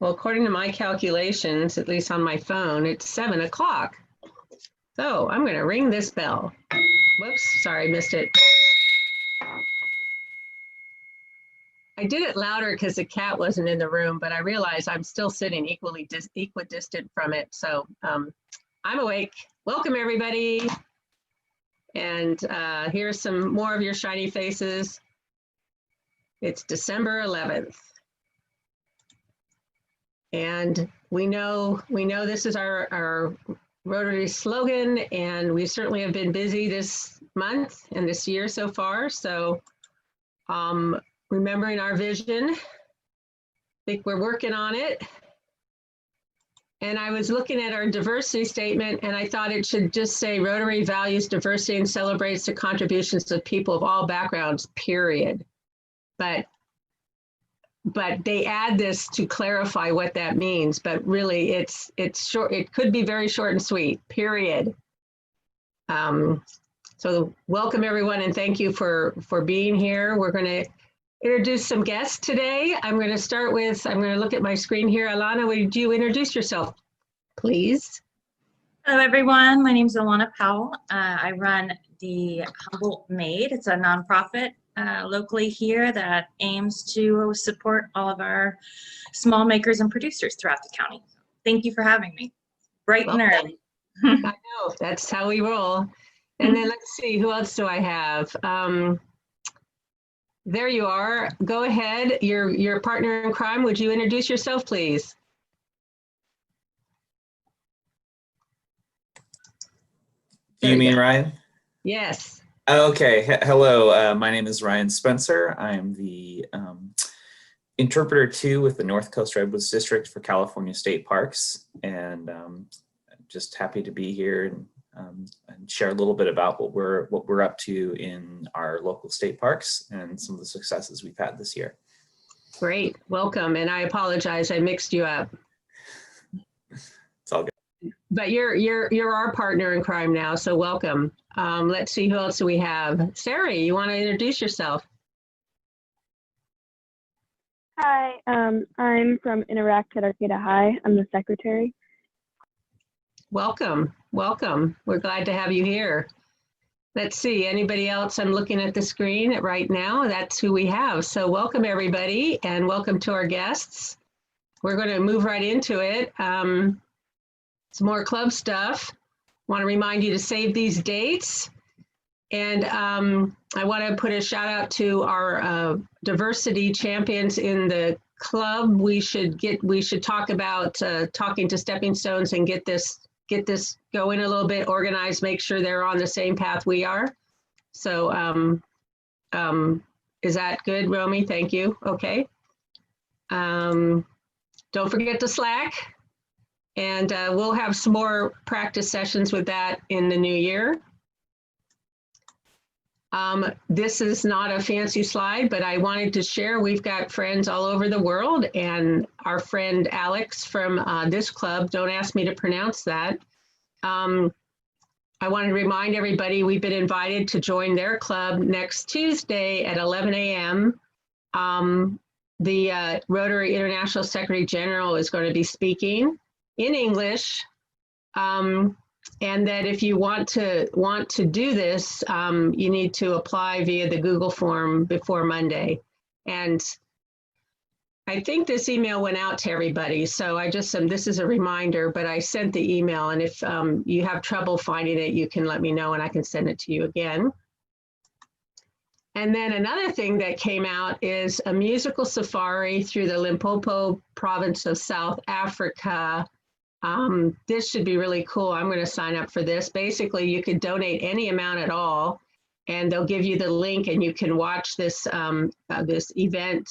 Well, according to my calculations, at least on my phone, it's 7 o'clock. So I'm going to ring this bell. Whoops, sorry, missed it. I did it louder because the cat wasn't in the room, but I realized I'm still sitting equidistant from it. So I'm awake. Welcome, everybody. And here's some more of your shiny faces. It's December 11th. And we know this is our Rotary slogan, and we certainly have been busy this month and this year so far. So remembering our vision, I think we're working on it. And I was looking at our diversity statement, and I thought it should just say Rotary values diversity and celebrates the contributions of people of all backgrounds, period. But they add this to clarify what that means, but really it's short. It could be very short and sweet, period. So welcome everyone, and thank you for being here. We're going to introduce some guests today. I'm going to look at my screen here. Alanna, would you introduce yourself, please? Hello everyone, my name is Alanna Powell. I run the Humboldt Made. It's a nonprofit locally here that aims to support all of our small makers and producers throughout the county. Thank you for having me. Bright and early. I know, that's how we roll. And then let's see, who else do I have? There you are. Go ahead. Your partner in crime. Would you introduce yourself, please? Do you mean Ryan? Yes. Okay. Hello. My name is Ryan Spencer. I am the interpreter 2 with the North Coast Redwoods District for California State Parks, and just happy to be here and share a little bit about what we're up to in our local state parks and some of the successes we've had this year. Great, welcome. And I apologize, I mixed you up. It's all good. But you're our partner in crime now, so welcome. Let's see, who else do we have? Sari, you want to introduce yourself? Hi, I'm from Interact at Arcata High. I'm the secretary. Welcome, welcome. We're glad to have you here. Let's see, anybody else? I'm looking at the screen right now. That's who we have. So welcome everybody, and welcome to our guests. We're going to move right into it. Some more club stuff. Want to remind you to save these dates. And I want to put a shout out to our diversity champions in the club. We should talk about talking to Stepping Stones and get this going a little bit, organized, make sure they're on the same path we are. So is that good, Romy? Thank you. Okay. Don't forget to Slack. And we'll have some more practice sessions with that in the new year. This is not a fancy slide, but I wanted to share, we've got friends all over the world, and our friend Alex from this club, don't ask me to pronounce that. I want to remind everybody we've been invited to join their club next Tuesday at 11 a.m. The Rotary International Secretary General is going to be speaking in English, and that if you want to do this, you need to apply via the Google form before Monday. And I think this email went out to everybody, so I just this is a reminder, but I sent the email, and if you have trouble finding it, you can let me know and I can send it to you again. And then another thing that came out is a musical safari through the Limpopo province of South Africa. This should be really cool. I'm going to sign up for this. Basically, you could donate any amount at all, and they'll give you the link, and you can watch this this event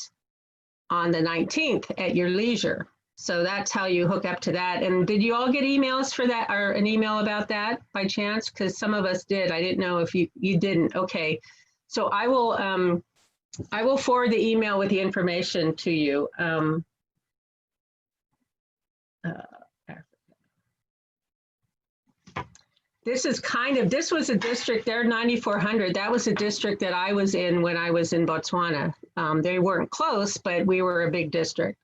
on the 19th at your leisure. So that's how you hook up to that. And did you all get emails for that, or an email about that by chance? Because some of us did. I didn't know if you didn't. Okay, so I will forward the email with the information to you. This was a district, they're 9,400. That was a district that I was in when I was in Botswana. They weren't close, but we were a big district.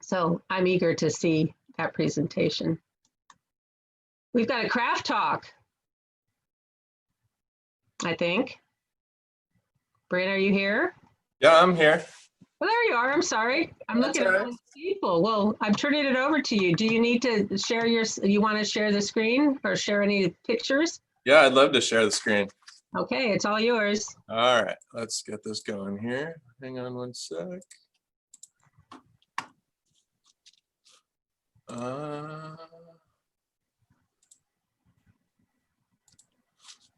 So I'm eager to see that presentation. We've got a craft talk, I think. Bryn, are you here? Yeah, I'm here. Well, there you are. I'm sorry. I'm That's looking all at right. all these people. Well, I'm turning it over to you. Do you need to share you want to share the screen or share any pictures? Yeah, I'd love to share the screen. Okay, it's all yours. All right, let's get this going here. Hang on one sec.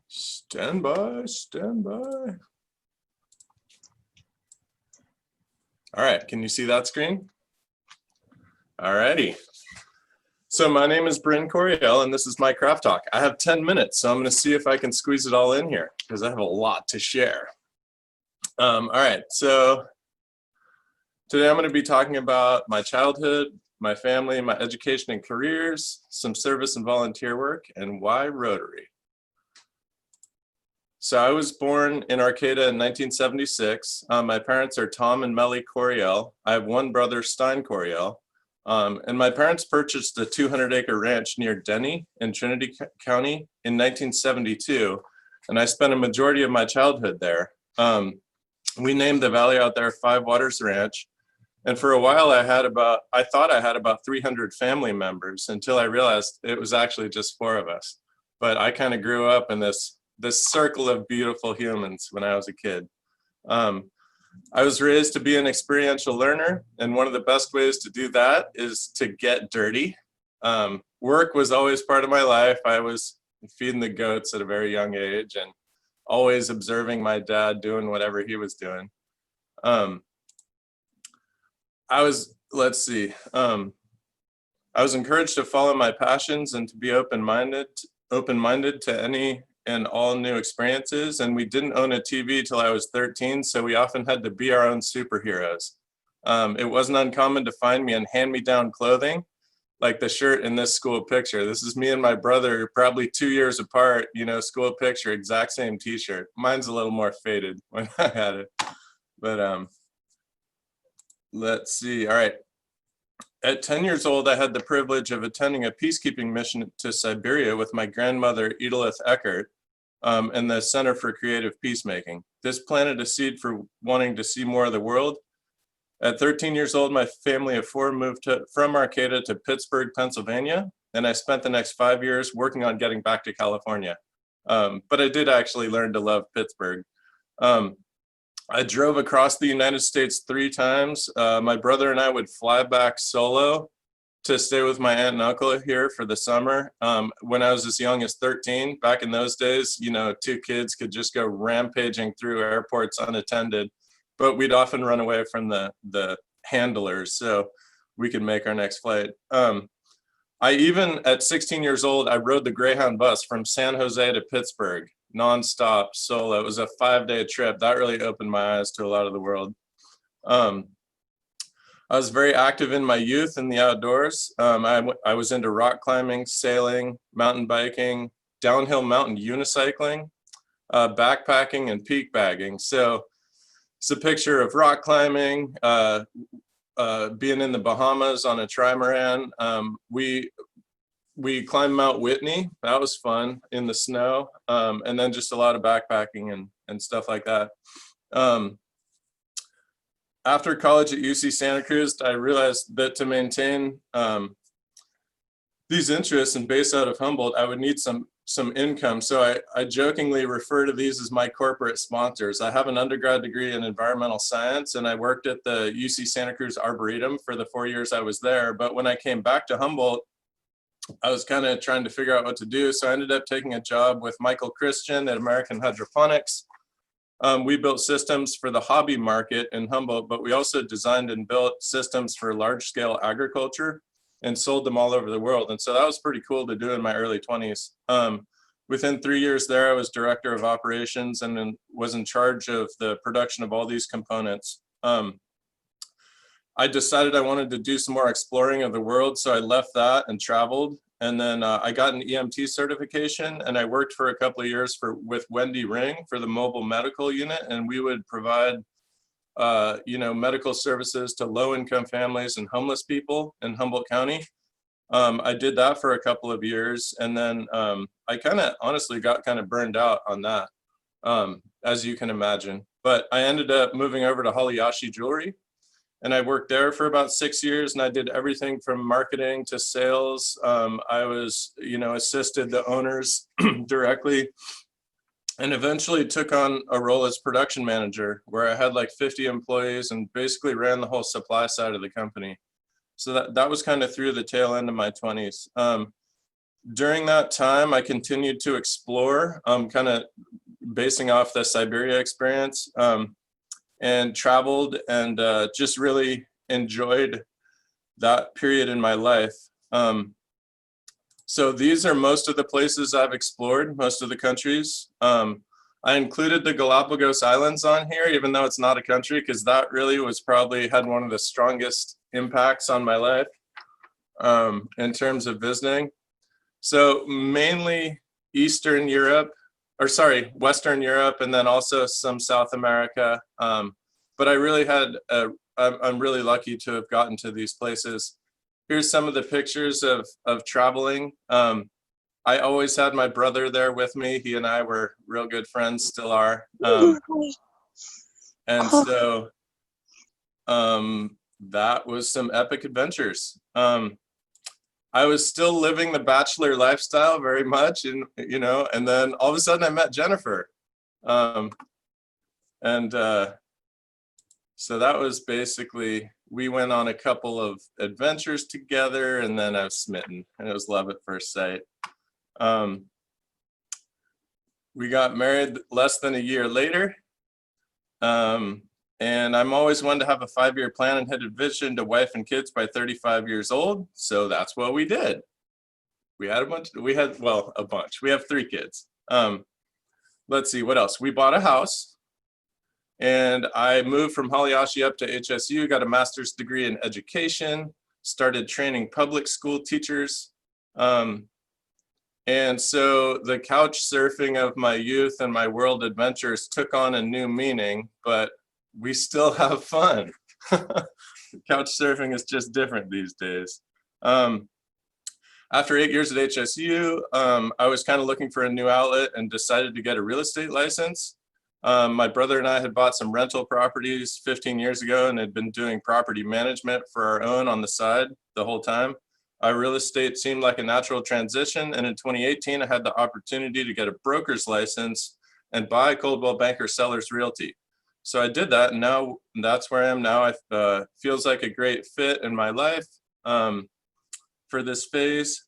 Stand by, stand by. All right, can you see that screen? All righty. So my name is Bryn Coriell, and this is my craft talk. I have 10 minutes, so I'm going to see if I can squeeze it all in here because I have a lot to share. All right, so today I'm going to be talking about my childhood, my family, my education and careers, some service and volunteer work, and why Rotary. So I was born in Arcata in 1976. My parents are Tom and Melly Coriell. I have one brother, Stein Coriell. And my parents purchased a 200-acre ranch near Denny in Trinity County in 1972. And I spent a majority of my childhood there. We named the valley out there Five Waters Ranch. And for a while I thought I had about 300 family members until I realized it was actually just 4 of us. But I kind of grew up in this circle of beautiful humans when I was a kid. I was raised to be an experiential learner, and one of the best ways to do that is to get dirty. Work was always part of my life. I was feeding the goats at a very young age and always observing my dad doing whatever he was doing. I was encouraged to follow my passions and to be open-minded to any and all new experiences. And we didn't own a TV till I was 13, so we often had to be our own superheroes. It wasn't uncommon to find me in hand-me-down clothing, like the shirt in this school picture. This is me and my brother, probably 2 years apart, you know, school picture, exact same t-shirt. Mine's a little more faded when I had it. But let's see, all right. At 10 years old, I had the privilege of attending a peacekeeping mission to Siberia with my grandmother, Edith Eckert, and the Center for Creative Peacemaking. This planted a seed for wanting to see more of the world. At 13 years old, my family of 4 moved from Arcata to Pittsburgh, Pennsylvania, and I spent the next 5 years working on getting back to California. But I did actually learn to love Pittsburgh. I drove across the United States 3 times. My brother and I would fly back solo to stay with my aunt and uncle here for the summer. When I was as young as 13, back in those days, you know, 2 kids could just go rampaging through airports unattended, but we'd often run away from the handlers so we could make our next flight. I even, at 16 years old, I rode the Greyhound bus from San Jose to Pittsburgh, nonstop, solo. It was a 5-day trip. That really opened my eyes to a lot of the world. I was very active in my youth in the outdoors. I was into rock climbing, sailing, mountain biking, downhill mountain unicycling, backpacking, and peak bagging. So it's a picture of rock climbing, being in the Bahamas on a trimaran. We climbed Mount Whitney. That was fun in the snow. And then just a lot of backpacking and stuff like that. After college at UC Santa Cruz, I realized that to maintain these interests and based out of Humboldt, I would need some income. So I jokingly refer to these as my corporate sponsors. I have an undergrad degree in environmental science, and I worked at the UC Santa Cruz Arboretum for the 4 years I was there. But when I came back to Humboldt, I was kind of trying to figure out what to do. So I ended up taking a job with Michael Christian at American Hydroponics. We built systems for the hobby market in Humboldt, but we also designed and built systems for large-scale agriculture and sold them all over the world. And so that was pretty cool to do in my early 20s. Within 3 years there, I was director of operations and then was in charge of the production of all these components. I decided I wanted to do some more exploring of the world, so I left that and traveled. And then I got an EMT certification, and I worked for a couple of years with Wendy Ring for the mobile medical unit, and we would provide medical services to low-income families and homeless people in Humboldt County. I did that for a couple of years, and then I kind of honestly got kind of burned out on that, as you can imagine. But I ended up moving over to Haliyashi Jewelry, and I worked there for about 6 years, and I did everything from marketing to sales. I was, assisted the owners directly, and eventually took on a role as production manager, where I had like 50 employees and basically ran the whole supply side of the company. So that was kind of through the tail end of my 20s. During that time, I continued to explore, kind of basing off the Siberia experience, and traveled and just really enjoyed that period in my life. So these are most of the places I've explored, most of the countries. I included the Galapagos Islands on here, even though it's not a country, because that really was probably had one of the strongest impacts on my life in terms of visiting. So mainly Western Europe, and then also some South America. But I really I'm really lucky to have gotten to these places. Here's some of the pictures of traveling. I always had my brother there with me. He and I were real good friends, still are. And so that was some epic adventures. I was still living the bachelor lifestyle very much, and then all of a sudden I met Jennifer. So that was basically, we went on a couple of adventures together, and then I was smitten, and it was love at first sight. We got married less than a year later. And I'm always one to have a 5-year plan and had a vision to wife and kids by 35 years old. So that's what we did. We had a bunch. We have 3 kids. Let's see, what else? We bought a house, and I moved from Haliyashi up to HSU, got a master's degree in education, started training public school teachers. And so the couch surfing of my youth and my world adventures took on a new meaning, but we still have fun. Couch surfing is just different these days. After 8 years at HSU, I was kind of looking for a new outlet and decided to get a real estate license. My brother and I had bought some rental properties 15 years ago and had been doing property management for our own on the side the whole time. Real estate seemed like a natural transition, and in 2018, I had the opportunity to get a broker's license and buy Coldwell Banker Sellers Realty. So I did that, and now that's where I am now. It feels like a great fit in my life for this phase.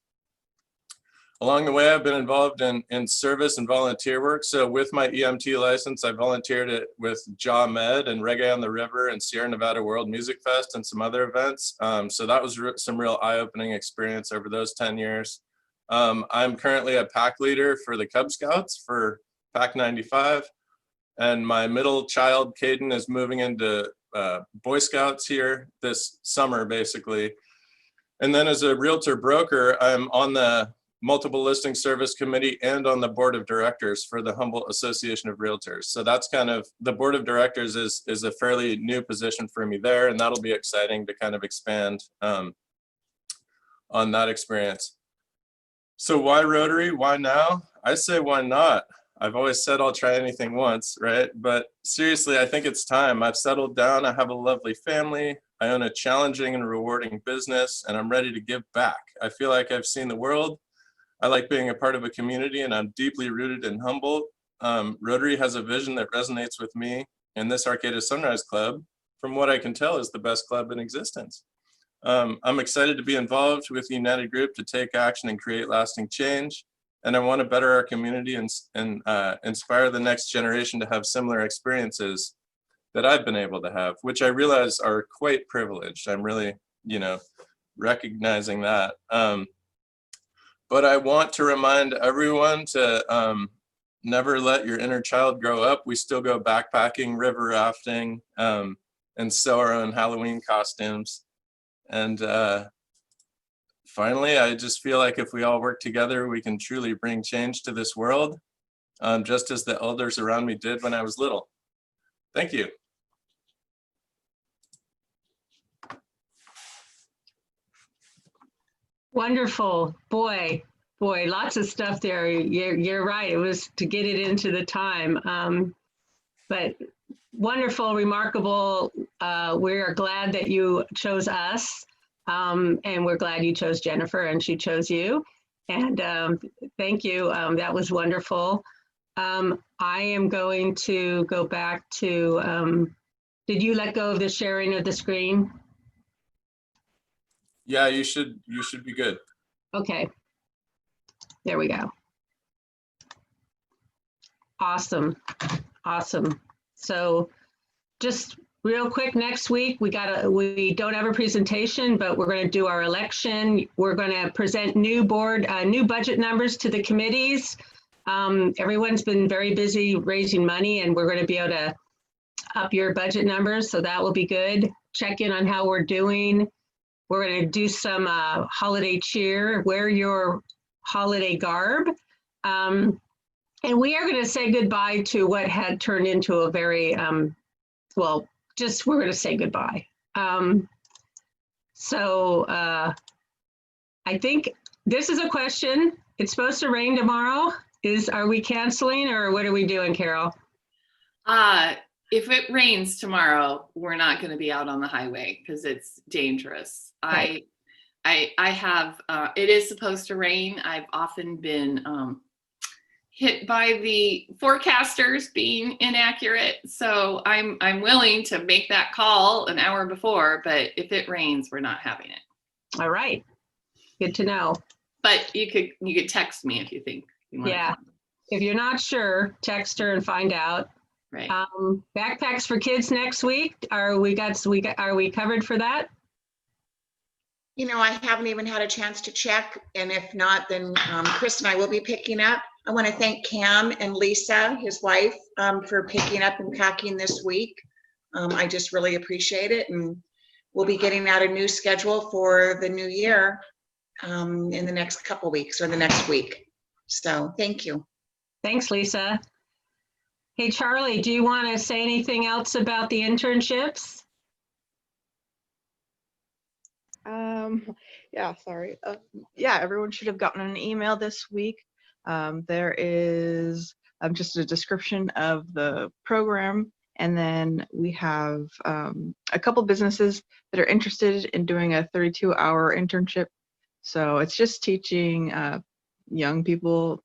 Along the way, I've been involved in service and volunteer work. So with my EMT license, I volunteered with Jaw Med and Reggae on the River and Sierra Nevada World Music Fest and some other events. So that was some real eye-opening experience over those 10 years. I'm currently a pack leader for the Cub Scouts for Pack 95. And my middle child, Caden, is moving into Boy Scouts here this summer, basically. And then as a realtor broker, I'm on the Multiple Listing Service Committee and on the board of directors for the Humboldt Association of Realtors. So that's kind of, the board of directors is a fairly new position for me there, and that'll be exciting to kind of expand on that experience. So why Rotary? Why now? I say why not? I've always said I'll try anything once, right? But seriously, I think it's time. I've settled down. I have a lovely family. I own a challenging and rewarding business, and I'm ready to give back. I feel like I've seen the world. I like being a part of a community, and I'm deeply rooted in Humboldt. Rotary has a vision that resonates with me, and this Arcata Sunrise Club, from what I can tell, is the best club in existence. I'm excited to be involved with the United Group to take action and create lasting change. And I want to better our community and inspire the next generation to have similar experiences that I've been able to have, which I realize are quite privileged. I'm really, recognizing that. But I want to remind everyone to never let your inner child grow up. We still go backpacking, river rafting, and sew our own Halloween costumes. And finally, I just feel like if we all work together, we can truly bring change to this world, just as the elders around me did when I was little. Thank you. Wonderful. Boy, lots of stuff there. You're right. It was to get it into the time. But wonderful, remarkable. We're glad that you chose us. And we're glad you chose Jennifer and she chose you. And thank you. That was wonderful. I am going to go back to, did you let go of the sharing of the screen? Yeah, you should be good. Okay. There we go. Awesome. Awesome. So just real quick, next week, we don't have a presentation, but we're going to do our election. We're going to present new budget numbers to the committees. Everyone's been very busy raising money, and we're going to be able to up your budget numbers. So that will be good. Check in on how we're doing. We're going to do some holiday cheer, wear your holiday garb. And we are going to say goodbye to what had turned into a very, we're going to say goodbye. I think this is a question. It's supposed to rain tomorrow. Are we canceling or what are we doing, Carol? If it rains tomorrow, we're not going to be out on the highway because it's dangerous. Right. I have, it is supposed to rain. I've often been hit by the forecasters being inaccurate. So I'm willing to make that call an hour before, but if it rains, we're not having it. All right. Good to know. But you could text me if you think you want to come. If you're not sure, text her and find out. Right. Backpacks for kids next week. Are we covered for that? You know, I haven't even had a chance to check, and if not, then Chris and I will be picking up. I want to thank Cam and Lisa, his wife, for picking up and packing this week. I just really appreciate it, and we'll be getting out a new schedule for the new year in the next couple weeks or the next week. So thank you. Thanks, Lisa. Hey, Charlie, do you want to say anything else about the internships? Yeah, sorry. Yeah, everyone should have gotten an email this week. There is just a description of the program, and then we have a couple businesses that are interested in doing a 32-hour internship. So it's just teaching young people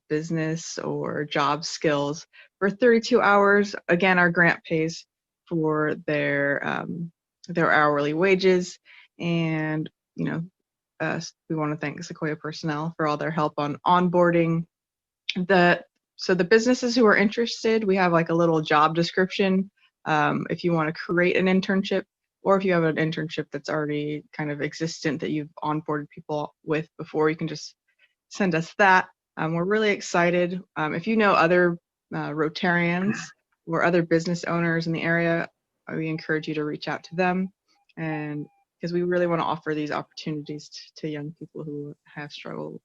business or job skills for 32 hours. Again, our grant pays for their hourly wages, and we want to thank Sequoia personnel for all their help on onboarding. So the businesses who are interested, we have like a little job description if you want to create an internship, or if you have an internship that's already kind of existent that you've onboarded people with before, you can just send us that. We're really excited. If you know other Rotarians or other business owners in the area, we encourage you to reach out to them, and because we really want to offer these opportunities to young people who have struggles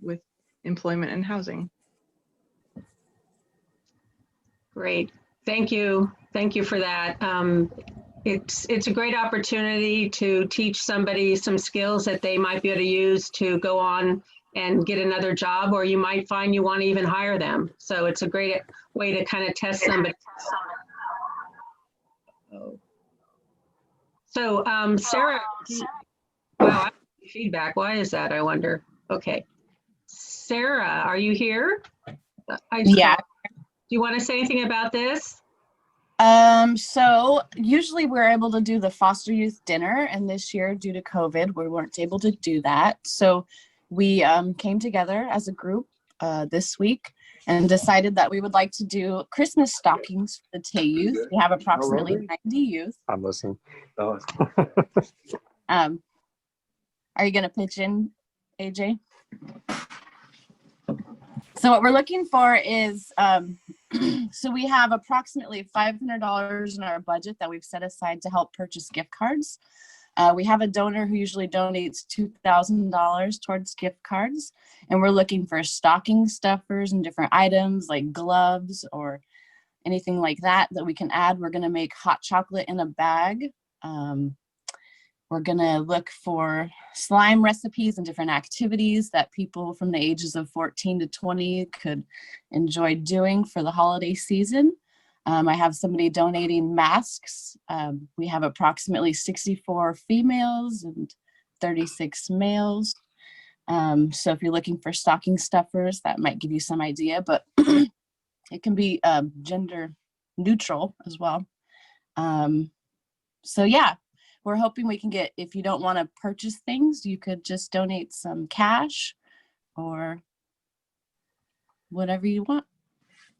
with employment and housing. Great. Thank you. Thank you for that. It's a great opportunity to teach somebody some skills that they might be able to use to go on and get another job, or you might find you want to even hire them. So it's a great way to kind of test somebody. So Sarah, wow, feedback. Why is that, I wonder? Okay. Sarah, are you here? Yeah. Do you want to say anything about this? So usually we're able to do the foster youth dinner, and this year due to COVID, we weren't able to do that. So we came together as a group this week and decided that we would like to do Christmas stockings for the Tay youth. We have approximately 90 youth. I'm listening. Oh. Are you going to pitch in, AJ? So what we're looking for is, so we have approximately $500 in our budget that we've set aside to help purchase gift cards. We have a donor who usually donates $2,000 towards gift cards, and we're looking for stocking stuffers and different items like gloves or anything like that that we can add. We're going to make hot chocolate in a bag. We're gonna look for slime recipes and different activities that people from the ages of 14 to 20 could enjoy doing for the holiday season. I have somebody donating masks. We have approximately 64 females and 36 males. So if you're looking for stocking stuffers, that might give you some idea, but it can be gender neutral as well. So yeah, we're hoping we can get, if you don't want to purchase things, you could just donate some cash or whatever you want.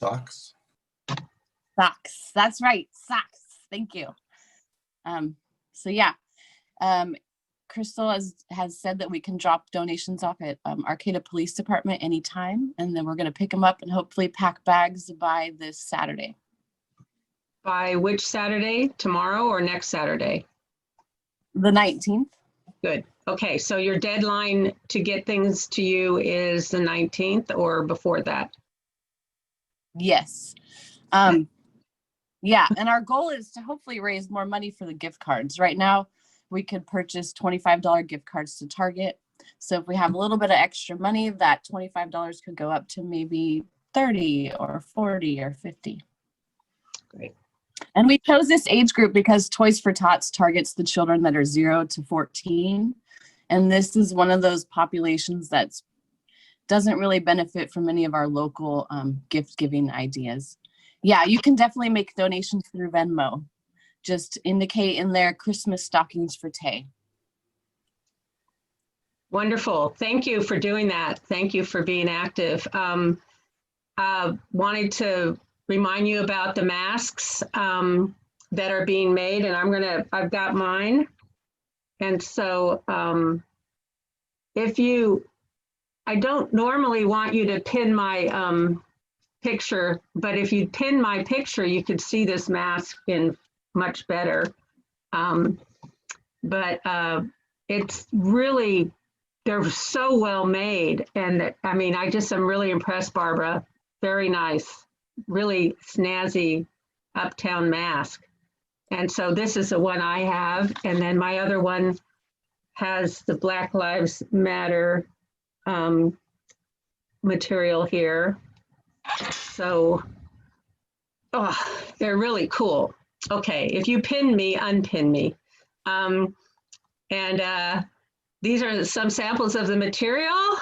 Socks. Socks, that's right, socks, thank you. So yeah, Crystal has said that we can drop donations off at Arcata Police Department anytime, and then we're gonna pick them up and hopefully pack bags by this Saturday. By which Saturday? Tomorrow or next Saturday? The 19th. Good. Okay, so your deadline to get things to you is the 19th or before that? Yes. Yeah, and our goal is to hopefully raise more money for the gift cards. Right now, we could purchase $25 gift cards to Target. So if we have a little bit of extra money, that $25 could go up to maybe 30 or 40 or 50. Great. And we chose this age group because Toys for Tots targets the children that are 0 to 14. And this is one of those populations that doesn't really benefit from any of our local gift giving ideas. Yeah, you can definitely make donations through Venmo. Just indicate in there Christmas stockings for Tay. Wonderful. Thank you for doing that. Thank you for being active. Wanted to remind you about the masks that are being made, and I've got mine. And so I don't normally want you to pin my picture, but if you pin my picture, you could see this mask in much better. It's really, they're so well made. And I mean, I just am really impressed, Barbara. Very nice, really snazzy uptown mask. And so this is the one I have. And then my other one has the Black Lives Matter material here. So, oh, they're really cool. Okay, if you pin me, unpin me. These are some samples of the material,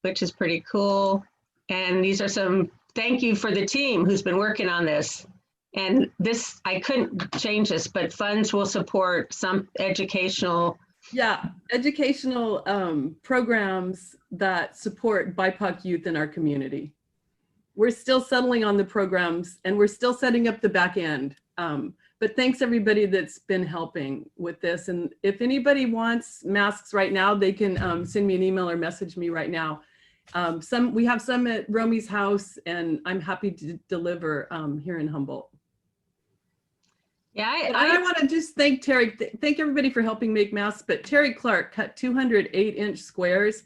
which is pretty cool. And these are some, thank you for the team who's been working on this. And this, I couldn't change this, but funds will support some educational. Yeah, educational programs that support BIPOC youth in our community. We're still settling on the programs and we're still setting up the back end. But thanks everybody that's been helping with this. And if anybody wants masks right now, they can send me an email or message me right now. We have some at Romy's house and I'm happy to deliver here in Humboldt. Yeah, I want to just thank Terry. Thank everybody for helping make masks. But Terry Clark cut 208-inch squares.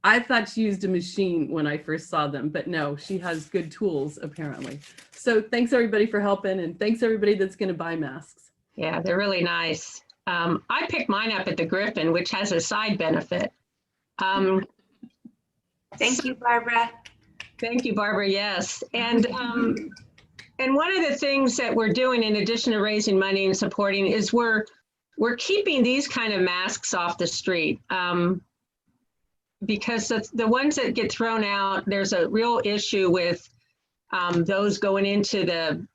I thought she used a machine when I first saw them, but no, she has good tools apparently. So thanks everybody for helping, and thanks everybody that's going to buy masks. Yeah, they're really nice. I picked mine up at the Griffin, which has a side benefit. Thank you, Barbara. Thank you, Barbara. Yes, and one of the things that we're doing in addition to raising money and supporting is we're keeping these kind of masks off the street. Because the ones that get thrown out, there's a real issue with those going into the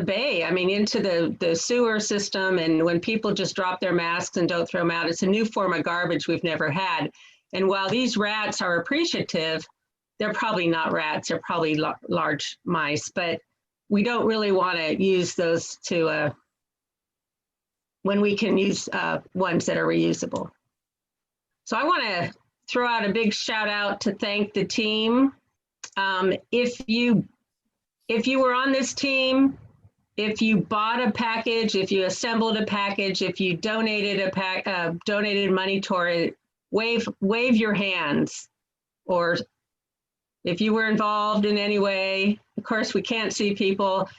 bay. I mean, into the sewer system. And when people just drop their masks and don't throw them out, it's a new form of garbage we've never had. And while these rats are appreciative, they're probably not rats. They're probably large mice. But we don't really want to use those to when we can use ones that are reusable. So I want to throw out a big shout out to thank the team. If you were on this team, if you bought a package, if you assembled a package, if you donated donated money toward it, wave your hands. Or if you were involved in any way, of course we can't see people.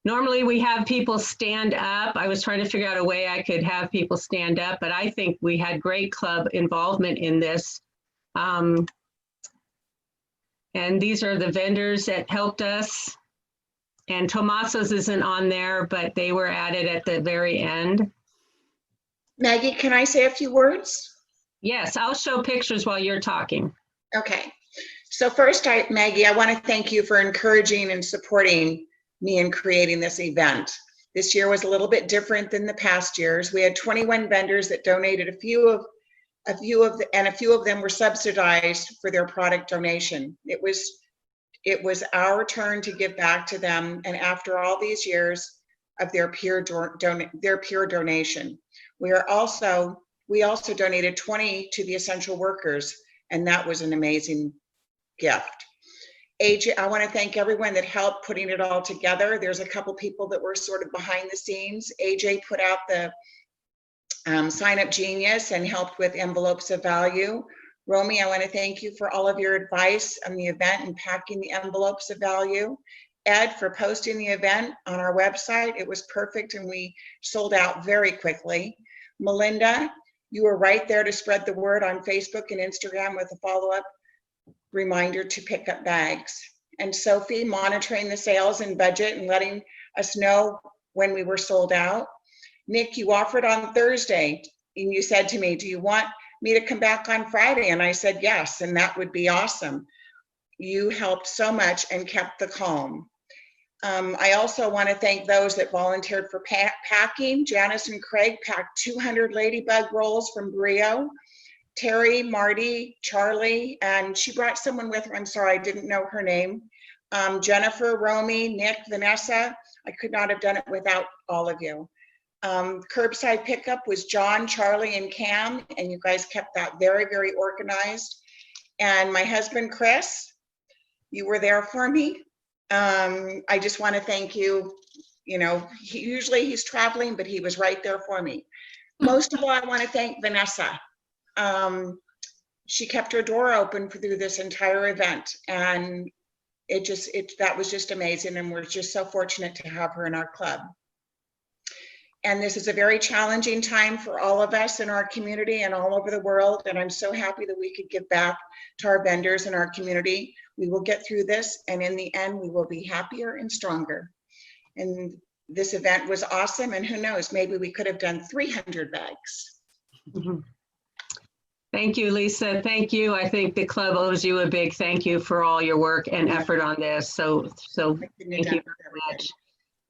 Normally we have people stand up. I was trying to figure out a way I could have people stand up, but I think we had great club involvement in this. And these are the vendors that helped us. And Tomaso's isn't on there, but they were added at the very end. Maggie, can I say a few words? Yes, I'll show pictures while you're talking. Okay. So first, Maggie, I want to thank you for encouraging and supporting me in creating this event. This year was a little bit different than the past years. We had 21 vendors that donated a few of them were subsidized for their product donation. It was our turn to give back to them, and after all these years of their peer donation, we also donated 20 to the essential workers, and that was an amazing gift. AJ, I want to thank everyone that helped putting it all together. There's a couple people that were sort of behind the scenes. AJ put out the Sign Up Genius and helped with envelopes of value. Romy, I want to thank you for all of your advice on the event and packing the envelopes of value. Ed, for posting the event on our website. It was perfect and we sold out very quickly. Melinda, you were right there to spread the word on Facebook and Instagram with a follow-up reminder to pick up bags. And Sophie, monitoring the sales and budget and letting us know when we were sold out. Nick, you offered on Thursday and you said to me, do you want me to come back on Friday? And I said, yes, and that would be awesome. You helped so much and kept the calm. I also want to thank those that volunteered for packing. Janice and Craig packed 200 ladybug rolls from Brio. Terry, Marty, Charlie, and she brought someone with her. I'm sorry, I didn't know her name. Jennifer, Romy, Nick, Vanessa. I could not have done it without all of you. Curbside pickup was John, Charlie, and Cam, and you guys kept that very, very organized. And my husband, Chris, you were there for me. I just want to thank you. You know, usually he's traveling, but he was right there for me. Most of all, I want to thank Vanessa. She kept her door open through this entire event, and that was just amazing, and we're just so fortunate to have her in our club. And this is a very challenging time for all of us in our community and all over the world, and I'm so happy that we could give back to our vendors in our community. We will get through this, and in the end, we will be happier and stronger. And this event was awesome, and who knows, maybe we could have done 300 bags. Mm-hmm. Thank you, Lisa. Thank you. I think the club owes you a big thank you for all your work and effort on this. So thank you very much.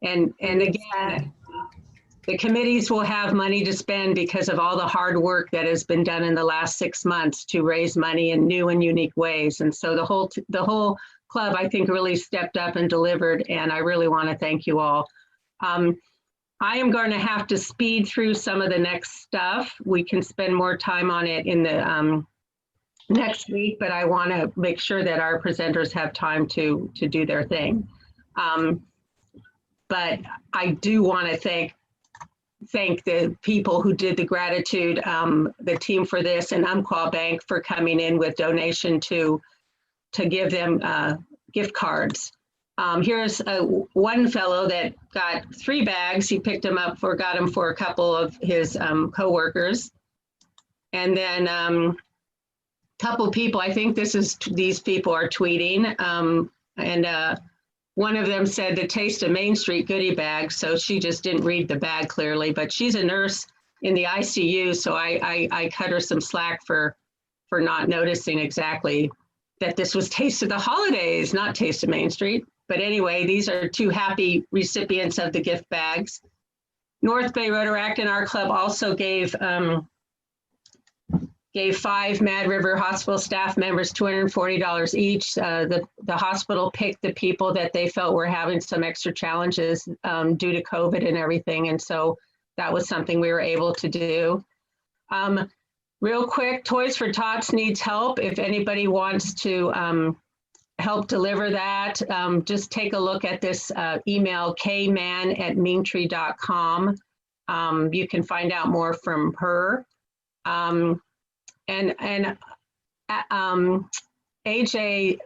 And again, the committees will have money to spend because of all the hard work that has been done in the last 6 months to raise money in new and unique ways. And so the whole club, I think, really stepped up and delivered. And I really want to thank you all. I am going to have to speed through some of the next stuff. We can spend more time on it in the next week, but I want to make sure that our presenters have time to do their thing. But I do want to thank the people who did the gratitude, the team for this, and Umpqua Bank for coming in with donation to give them gift cards. Here's one fellow that got 3 bags. He picked them up got them for a couple of his coworkers. And then couple people, I think these people are tweeting. And one of them said the Taste of Main Street goodie bag. So she just didn't read the bag clearly, but she's a nurse in the ICU. So I cut her some slack for not noticing exactly that this was Taste of the Holidays, not Taste of Main Street. But anyway, these are 2 happy recipients of the gift bags. North Bay Rotaract and our club also gave 5 Mad River Hospital staff members $240 each. The hospital picked the people that they felt were having some extra challenges due to COVID and everything. And so that was something we were able to do. Real quick, Toys for Tots needs help. If anybody wants to help deliver that, just take a look at this email, kman@meantree.com. You can find out more from her. And AJ,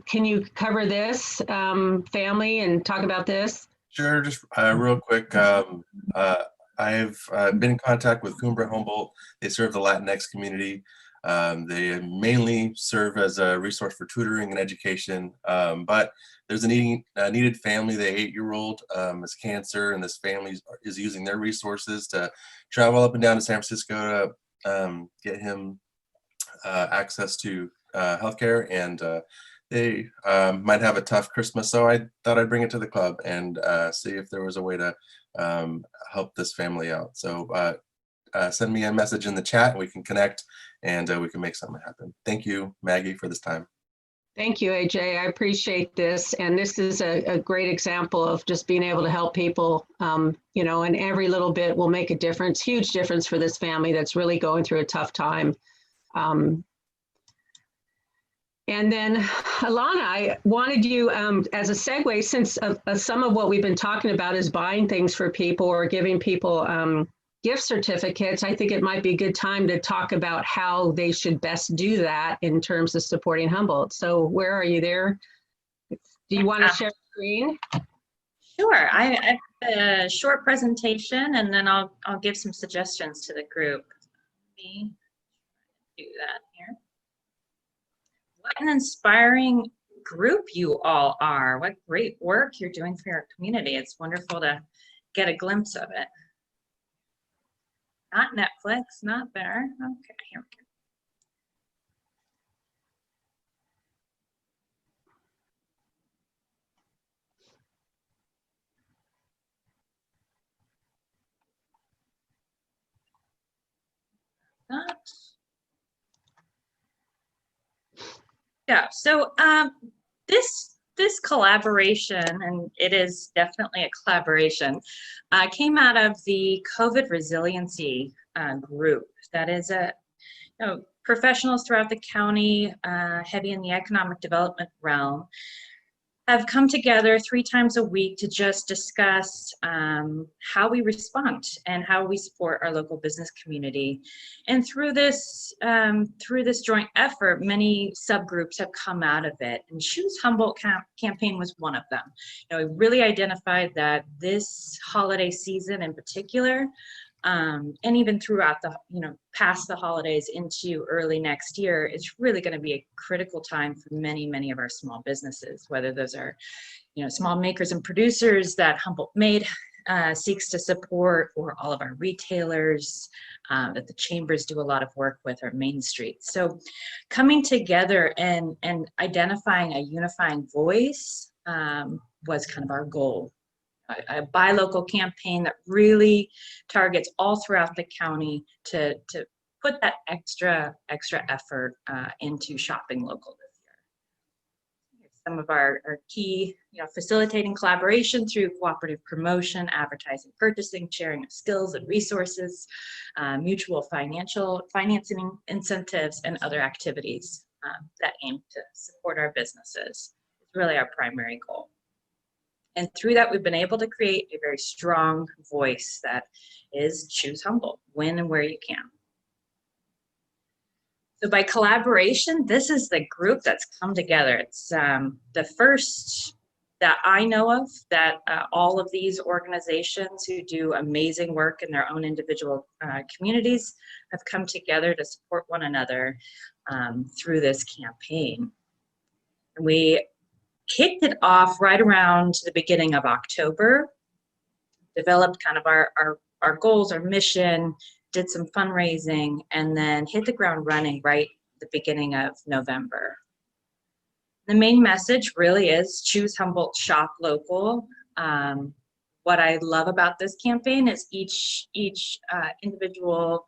can you cover this family and talk about this? Sure, just real quick. I've been in contact with Cumbra Humboldt. They serve the Latinx community. They mainly serve as a resource for tutoring and education, but there's a needed family. The 8-year-old has cancer, and this family is using their resources to travel up and down to San Francisco to get him access to healthcare, and they might have a tough Christmas, so I thought I'd bring it to the club and see if there was a way to help this family out. So send me a message in the chat and we can connect, and we can make something happen. Thank you, Maggie, for this time. Thank you, AJ. I appreciate this. And this is a great example of just being able to help people, you know, and every little bit will make a difference, huge difference for this family that's really going through a tough time. And then, Alanna, I wanted you, as a segue, since some of what we've been talking about is buying things for people or giving people gift certificates, I think it might be a good time to talk about how they should best do that in terms of supporting Humboldt. So where are you there? Do you want to share the screen? Sure. I have a short presentation, and then I'll give some suggestions to the group. Let me do that here. What an inspiring group you all are. What great work you're doing for your community. It's wonderful to get a glimpse of it. Not Netflix, not there. Okay, here we go. That. Yeah, so this collaboration, and it is definitely a collaboration, came out of the COVID resiliency group. That is professionals throughout the county, heavy in the economic development realm, have come together 3 times a week to just discuss how we respond and how we support our local business community. And through this joint effort, many subgroups have come out of it. And Choose Humboldt campaign was one of them. You know, we really identified that this holiday season in particular, and even throughout the, past the holidays into early next year, it's really going to be a critical time for many, many of our small businesses, whether those are, small makers and producers that Humboldt Made seeks to support, or all of our retailers that the chambers do a lot of work with, our Main Street. So coming together and identifying a unifying voice was kind of our goal. A buy local campaign that really targets all throughout the county to put that extra effort into shopping local this year. Here's some of our key, facilitating collaboration through cooperative promotion, advertising, purchasing, sharing of skills and resources, mutual financing incentives, and other activities that aim to support our businesses. It's really our primary goal. And through that, we've been able to create a very strong voice that is Choose Humboldt, when and where you can. So by collaboration, this is the group that's come together. It's the first that I know of that all of these organizations who do amazing work in their own individual communities have come together to support one another through this campaign. And we kicked it off right around the beginning of October, developed kind of our goals, our mission, did some fundraising, and then hit the ground running right at the beginning of November. The main message really is Choose Humboldt, shop local. What I love about this campaign is each individual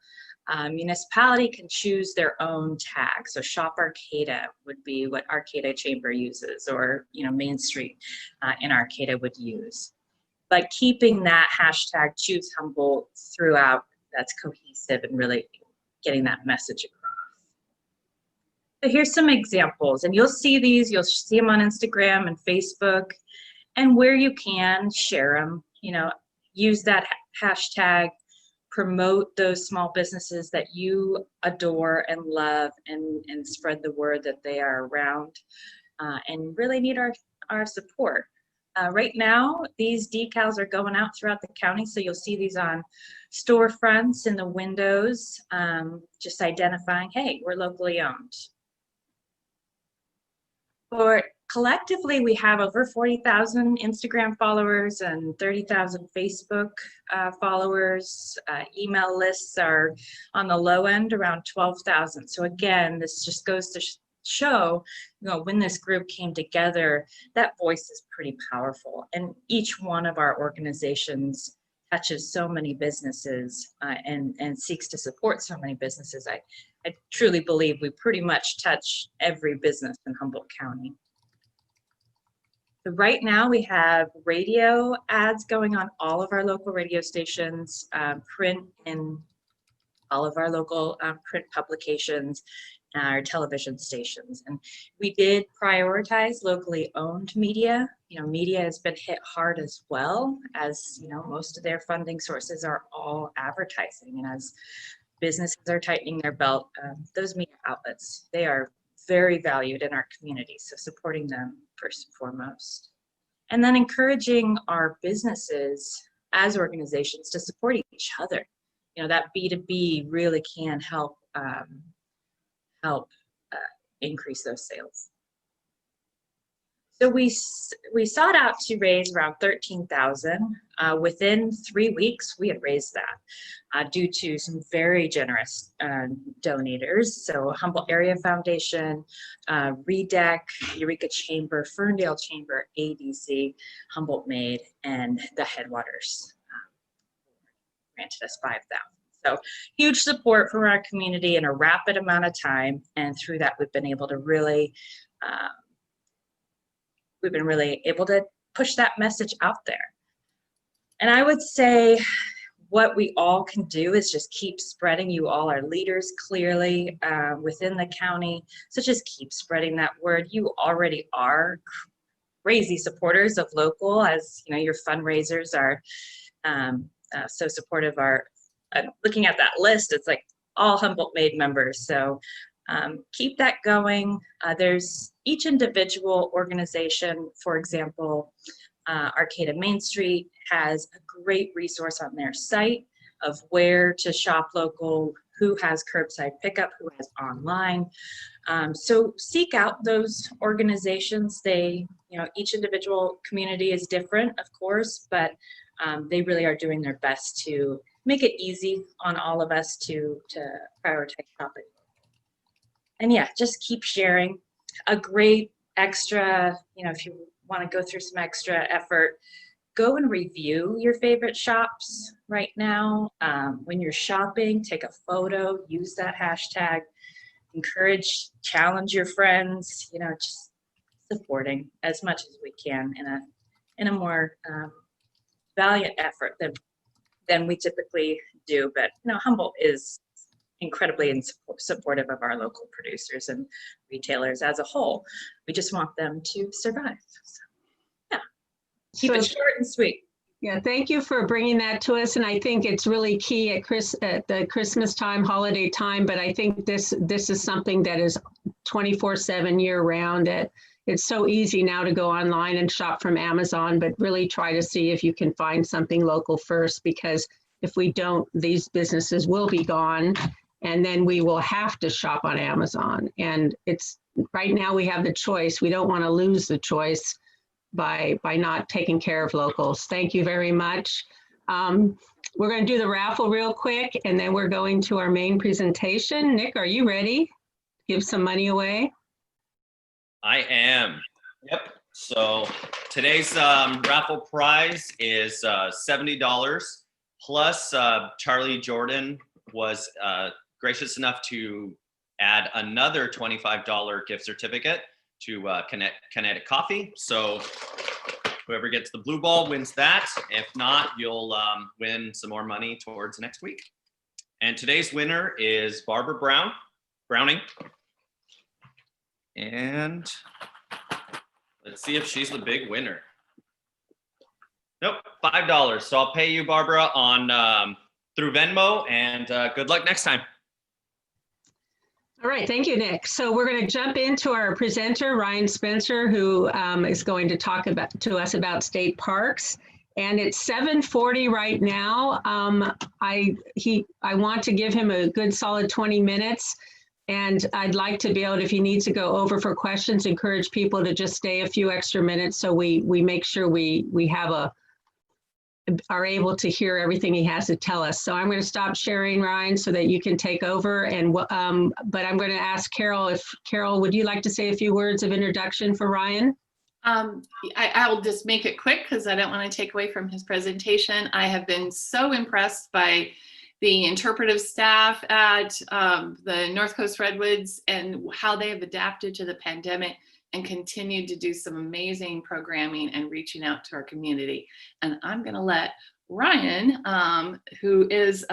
municipality can choose their own tag. So Shop Arcata would be what Arcata Chamber uses, or Main Street in Arcata would use. But keeping that hashtag Choose Humboldt throughout, that's cohesive and really getting that message across. So here's some examples, and you'll see them on Instagram and Facebook, and where you can, share them, use that hashtag, promote those small businesses that you adore and love, and spread the word that they are around and really need our support. Right now, these decals are going out throughout the county, so you'll see these on storefronts, in the windows, just identifying, hey, we're locally owned. For collectively, we have over 40,000 Instagram followers and 30,000 Facebook followers. Email lists are on the low end around 12,000. So again, this just goes to show, you know, when this group came together, that voice is pretty powerful. And each one of our organizations touches so many businesses and seeks to support so many businesses. I truly believe we pretty much touch every business in Humboldt County. So right now we have radio ads going on all of our local radio stations, print in all of our local print publications, our television stations. And we did prioritize locally owned media. You know, media has been hit hard as well, as, you know, most of their funding sources are all advertising. And as businesses are tightening their belt, those media outlets, they are very valued in our community. So supporting them first and foremost. And then encouraging our businesses as organizations to support each other. You know, that B2B really can help increase those sales. So we sought out to raise around 13,000. Within 3 weeks, we had raised that due to some very generous donators. So Humboldt Area Foundation, REDEC, Eureka Chamber, Ferndale Chamber, ADC, Humboldt Made, and the Headwaters granted us 5,000. So huge support from our community in a rapid amount of time. And through that, we've been able to really able to push that message out there. And I would say what we all can do is just keep spreading. You all are leaders clearly within the county, so just keep spreading that word. You already are crazy supporters of local, as you know, your fundraisers are so supportive. Looking at that list, it's like all Humboldt Made members. So keep that going. There's each individual organization, for example, Arcata Main Street has a great resource on their site of where to shop local, who has curbside pickup, who has online. So seek out those organizations. They, you know, each individual community is different, of course, but they really are doing their best to make it easy on all of us to prioritize shopping. And yeah, just keep sharing. A great extra, you know, if you want to go through some extra effort, go and review your favorite shops right now. When you're shopping, take a photo, use that hashtag, encourage, challenge your friends, you know, just supporting as much as we can in a more valiant effort than we typically do. But you know, Humboldt is incredibly supportive of our local producers and retailers as a whole. We just want them to survive. So, yeah, keep it short and sweet. Yeah, thank you for bringing that to us. And I think it's really key at the Christmas time, holiday time. But I think this is something that is 24/7 year round. It's so easy now to go online and shop from Amazon, but really try to see if you can find something local first, because if we don't, these businesses will be gone. And then we will have to shop on Amazon. And it's right now we have the choice. We don't want to lose the choice by not taking care of locals. Thank you very much. We're going to do the raffle real quick, and then we're going to our main presentation. Nick, are you ready? Give some money away. I am. Yep. So today's raffle prize is $70 plus Charlie Jordan was gracious enough to add another $25 gift certificate to Kinetic Coffee. So whoever gets the blue ball wins that. If not, you'll win some more money towards next week. And today's winner is Barbara Browning. And let's see if she's the big winner. Nope, $5. So I'll pay you, Barbara, on through Venmo, and good luck next time. All right, thank you, Nick. So we're going to jump into our presenter, Ryan Spencer, who is going to talk to us about state parks. And it's 7:40 right now. I want to give him a good solid 20 minutes. And I'd like to be able, if he needs to go over for questions, encourage people to just stay a few extra minutes so we make sure we have are able to hear everything he has to tell us. So I'm going to stop sharing, Ryan, so that you can take over. And but I'm going to ask Carol, Carol, would you like to say a few words of introduction for Ryan? I'll just make it quick because I don't want to take away from his presentation. I have been so impressed by the interpretive staff at the North Coast Redwoods and how they have adapted to the pandemic and continued to do some amazing programming and reaching out to our community. And I'm going to let Ryan, who is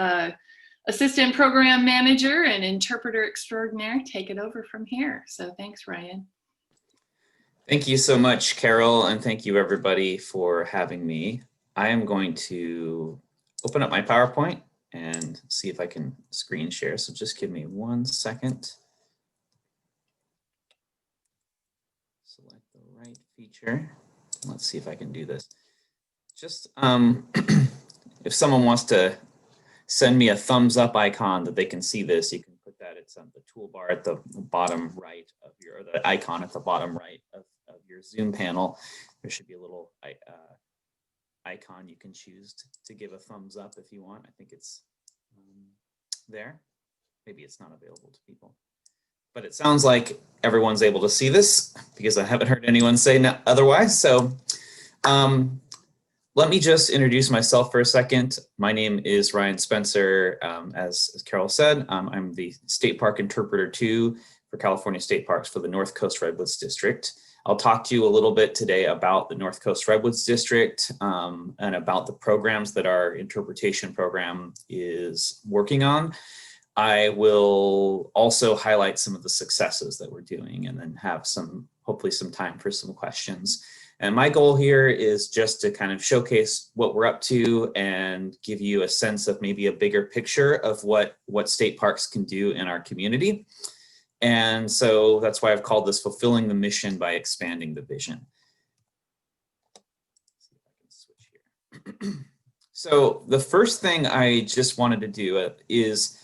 assistant program manager and interpreter extraordinaire, take it over from here. So thanks, Ryan. Thank you so much, Carol, and thank you everybody for having me. I am going to open up my PowerPoint and see if I can screen share. So just give me 1 second. Select the right feature. Let's see if I can do this. Just if someone wants to send me a thumbs up icon that they can see this, you can put that. It's on the toolbar at the bottom right of your, or the icon at the bottom right of your Zoom panel. There should be a little icon you can choose to give a thumbs up if you want. I think it's there. Maybe it's not available to people. But it sounds like everyone's able to see this because I haven't heard anyone say otherwise. So let me just introduce myself for a second. My name is Ryan Spencer. As Carol said, I'm the State Park Interpreter 2 for California State Parks for the North Coast Redwoods District. I'll talk to you a little bit today about the North Coast Redwoods District and about the programs that our interpretation program is working on. I will also highlight some of the successes that we're doing and then have hopefully some time for some questions. And my goal here is just to kind of showcase what we're up to and give you a sense of maybe a bigger picture of what state parks can do in our community. And so that's why I've called this Fulfilling the Mission by Expanding the Vision. Let's see if I can switch here. So the first thing I just wanted to do is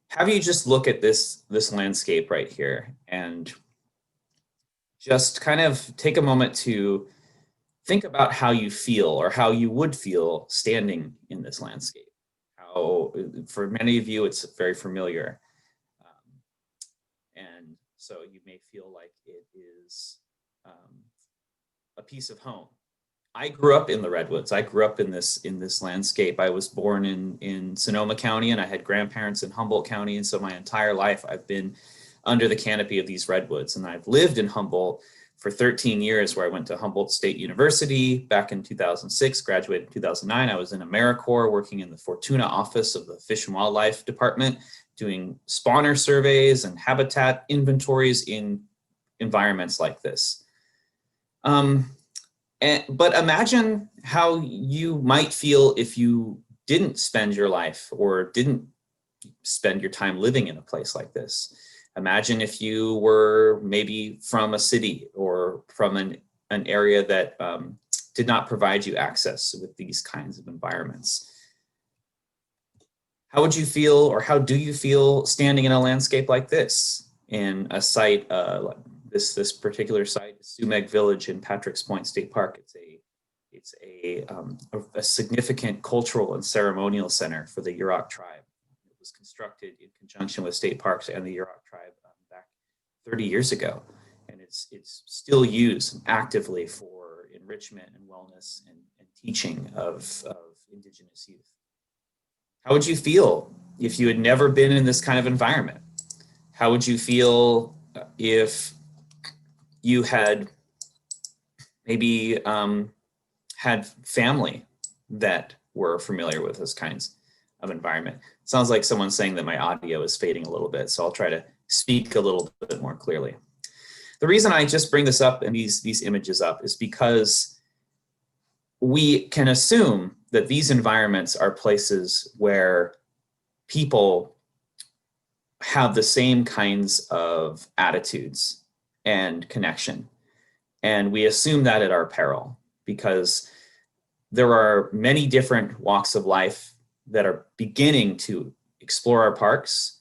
have you just look at this landscape right here and just kind of take a moment to think about how you feel or how you would feel standing in this landscape. How, for many of you, it's very familiar. And so you may feel like it is a piece of home. I grew up in the Redwoods. I grew up in this landscape. I was born in Sonoma County and I had grandparents in Humboldt County. And so my entire life I've been under the canopy of these Redwoods. And I've lived in Humboldt for 13 years, where I went to Humboldt State University back in 2006, graduated in 2009. I was in AmeriCorps working in the Fortuna office of the Fish and Wildlife Department, doing spawner surveys and habitat inventories in environments like this. But imagine how you might feel if you didn't spend your life or didn't spend your time living in a place like this. Imagine if you were maybe from a city or from an area that did not provide you access with these kinds of environments. How would you feel, or how do you feel standing in a landscape like this, in a site, this particular site, Sumeg Village in Patrick's Point State Park? It's a significant cultural and ceremonial center for the Yurok tribe. It was constructed in conjunction with state parks and the Yurok tribe back 30 years ago, and it's still used actively for enrichment and wellness and teaching of Indigenous youth. How would you feel if you had never been in this kind of environment? How would you feel if you had maybe had family that were familiar with those kinds of environment? It sounds like someone's saying that my audio is fading a little bit, so I'll try to speak a little bit more clearly. The reason I just bring this up and these images up is because we can assume that these environments are places where people have the same kinds of attitudes and connection. And we assume that at our peril, because there are many different walks of life that are beginning to explore our parks,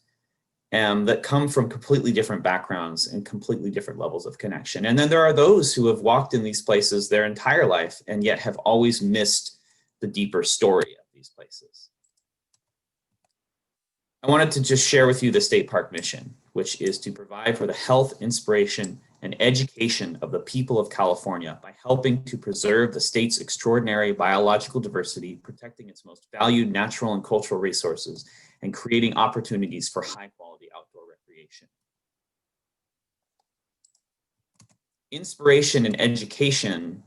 that come from completely different backgrounds and completely different levels of connection. And then there are those who have walked in these places their entire life and yet have always missed the deeper story of these places. I wanted to just share with you the state park mission, which is to provide for the health, inspiration, and education of the people of California by helping to preserve the state's extraordinary biological diversity, protecting its most valued natural and cultural resources, and creating opportunities for high-quality outdoor recreation. Inspiration and education,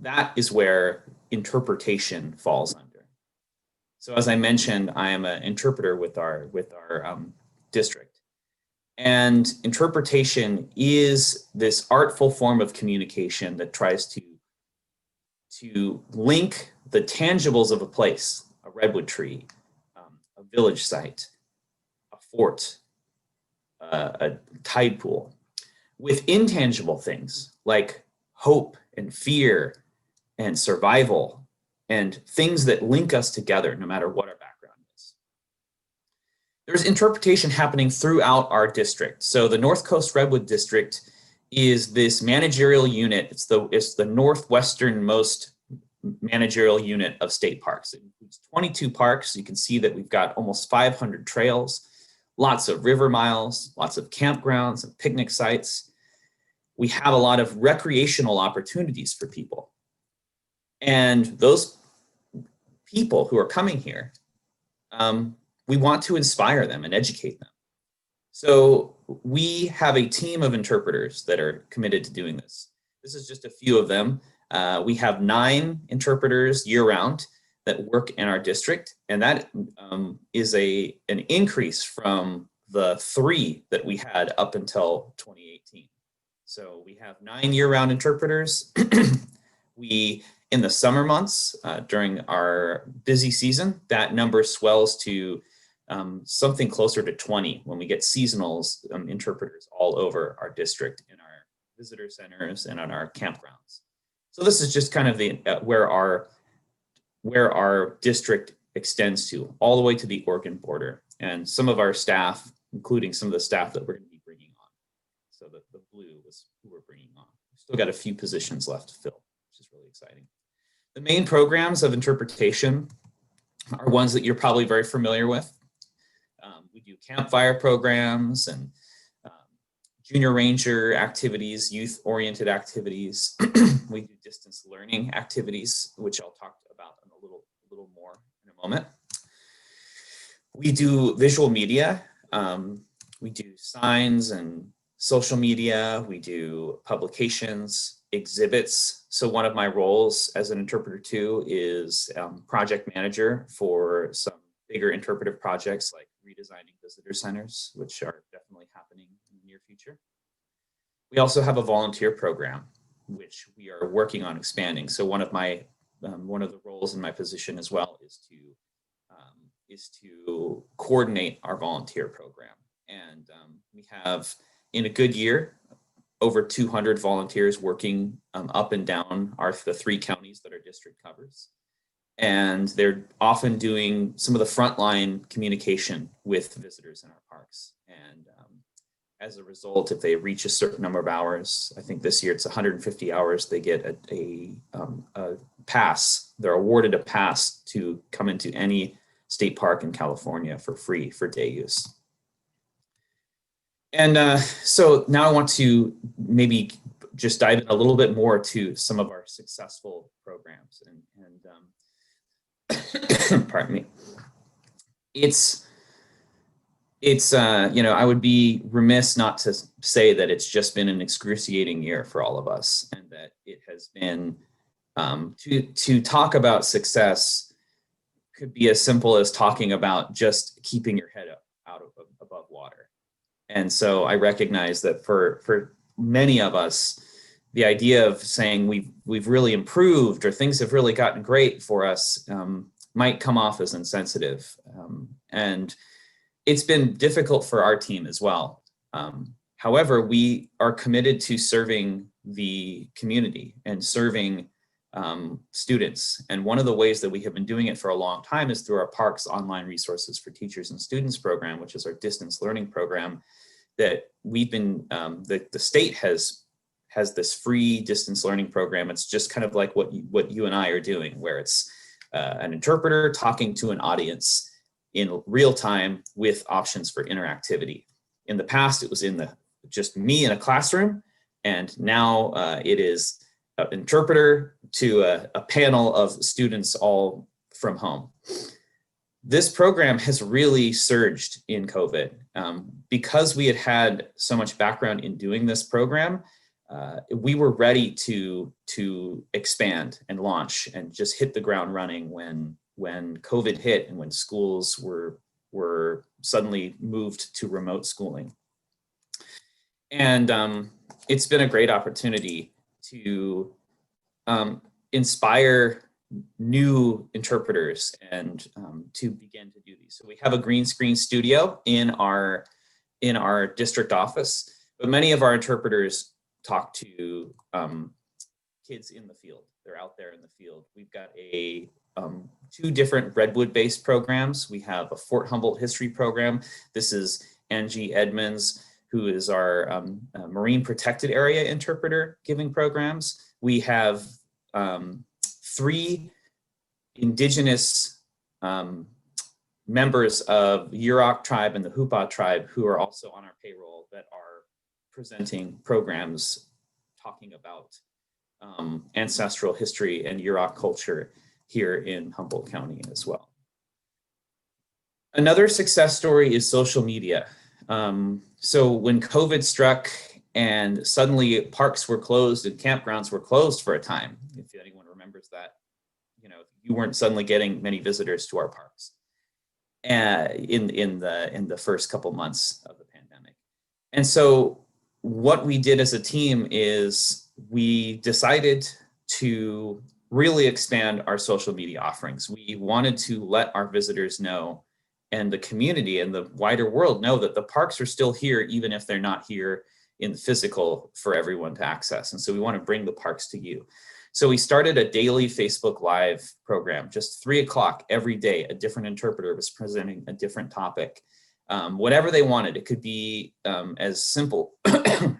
that is where interpretation falls under. So as I mentioned, I am an interpreter with our district. And interpretation is this artful form of communication that tries to link the tangibles of a place, a redwood tree, a village site, a fort, a tide pool, with intangible things like hope and fear and survival and things that link us together no matter what our background is. There's interpretation happening throughout our district. So the North Coast Redwood District is this managerial unit. It's the northwesternmost managerial unit of state parks. It includes 22 parks. You can see that we've got almost 500 trails, lots of river miles, lots of campgrounds and picnic sites. We have a lot of recreational opportunities for people. And those people who are coming here, we want to inspire them and educate them. So we have a team of interpreters that are committed to doing this. This is just a few of them. We have 9 interpreters year-round that work in our district, and that is an increase from the 3 that we had up until 2018. So we have 9 year-round interpreters. In the summer months, during our busy season, that number swells to something closer to 20 when we get seasonals interpreters all over our district in our visitor centers and on our campgrounds. So this is just kind of the where our district extends to, all the way to the Oregon border. And some of our staff, including some of the staff that we're going to be bringing on. So the blue was who we're bringing on. We've still got a few positions left to fill, which is really exciting. The main programs of interpretation are ones that you're probably very familiar with. We do campfire programs and junior ranger activities, youth-oriented activities. We do distance learning activities, which I'll talk about in a little more in a moment. We do visual media. We do signs and social media. We do publications, exhibits. So one of my roles as an interpreter too is project manager for some bigger interpretive projects like redesigning visitor centers, which are definitely happening in the near future. We also have a volunteer program, which we are working on expanding. So one of the roles in my position as well is to coordinate our volunteer program. And we have, in a good year, over 200 volunteers working up and down the 3 counties that our district covers. And they're often doing some of the frontline communication with visitors in our parks. And as a result, if they reach a certain number of hours, I think this year it's 150 hours, they get a pass. They're awarded a pass to come into any state park in California for free for day use. And so now I want to maybe just dive in a little bit more to some of our successful programs. And pardon me. It's I would be remiss not to say that it's just been an excruciating year for all of us, and that it has been to talk about success could be as simple as talking about just keeping your head above water. And so I recognize that for many of us, the idea of saying we've really improved or things have really gotten great for us might come off as insensitive. And it's been difficult for our team as well. However, we are committed to serving the community and serving students. And one of the ways that we have been doing it for a long time is through our Parks Online Resources for Teachers and Students program, which is our distance learning program that we've been, the state has this free distance learning program. It's just kind of like what you and I are doing, where it's an interpreter talking to an audience in real time with options for interactivity. In the past, it was just me in a classroom, and now it is an interpreter to a panel of students all from home. This program has really surged in COVID. Because we had so much background in doing this program, we were ready to expand and launch and just hit the ground running when COVID hit and when schools were suddenly moved to remote schooling. And it's been a great opportunity to inspire new interpreters and to begin to do these. So we have a green screen studio in our district office, but many of our interpreters talk to kids in the field. They're out there in the field. We've got two different Redwood-based programs. We have a Fort Humboldt history program. This is Angie Edmonds, who is our Marine Protected Area interpreter giving programs. We have 3 indigenous members of the Yurok tribe and the Hupa tribe who are also on our payroll that are presenting programs talking about ancestral history and Yurok culture here in Humboldt County as well. Another success story is social media. So when COVID struck and suddenly parks were closed and campgrounds were closed for a time, if anyone remembers that, you weren't suddenly getting many visitors to our parks in the first couple months of the pandemic. And so what we did as a team is we decided to really expand our social media offerings. We wanted to let our visitors know and the community and the wider world know that the parks are still here, even if they're not here in the physical for everyone to access. And so we want to bring the parks to you. So we started a daily Facebook Live program, just 3 o'clock every day. A different interpreter was presenting a different topic, whatever they wanted. It could be as simple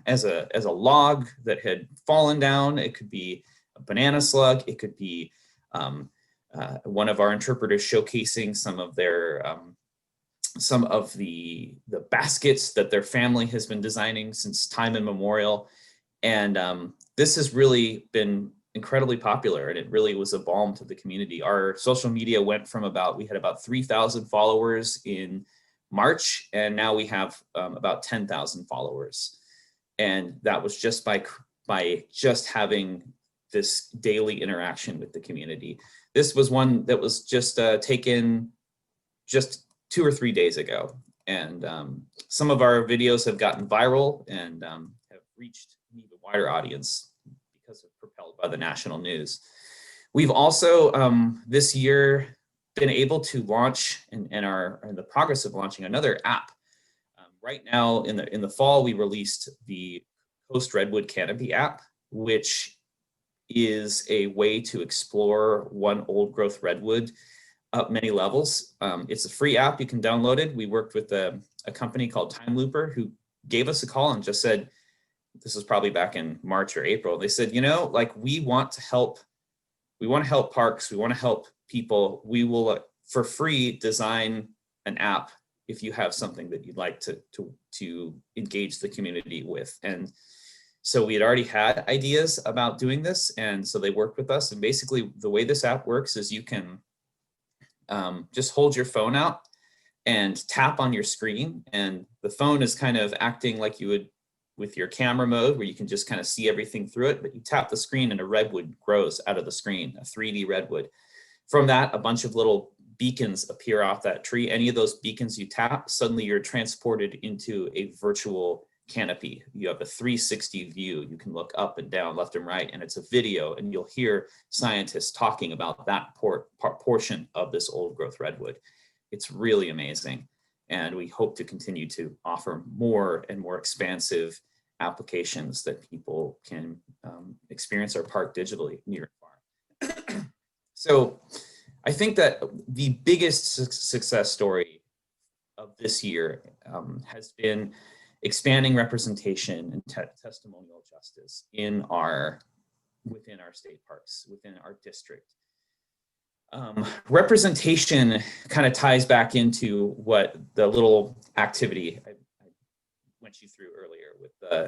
as a log that had fallen down. It could be a banana slug. It could be one of our interpreters showcasing some of the baskets that their family has been designing since time immemorial. And this has really been incredibly popular, and it really was a balm to the community. Our social media went from we had about 3,000 followers in March, and now we have about 10,000 followers. And that was just by just having this daily interaction with the community. This was one that was just taken just 2 or 3 days ago. And some of our videos have gotten viral and have reached an even wider audience because of propelled by the national news. We've also this year been able to launch and are in the progress of launching another app. Right now in the fall, we released the Coast Redwood Canopy app, which is a way to explore one old growth redwood up many levels. It's a free app, you can download it. We worked with a company called Time Looper who gave us a call and just said, this was probably back in March or April. They said, we want to help parks, we want to help people. We will, for free, design an app if you have something that you'd like to engage the community with. And so we had already had ideas about doing this, and so they worked with us. And basically the way this app works is you can just hold your phone out and tap on your screen, and the phone is kind of acting like you would with your camera mode, where you can just kind of see everything through it, but you tap the screen and a redwood grows out of the screen, a 3D redwood. From that, a bunch of little beacons appear off that tree. Any of those beacons you tap, suddenly you're transported into a virtual canopy. You have a 360 view. You can look up and down, left and right, and it's a video, and you'll hear scientists talking about that portion of this old growth redwood. It's really amazing. And we hope to continue to offer more and more expansive applications that people can experience our park digitally near and far. So I think that the biggest success story of this year has been expanding representation and testimonial justice within our state parks, within our district. Representation kind of ties back into what the little activity I went you through earlier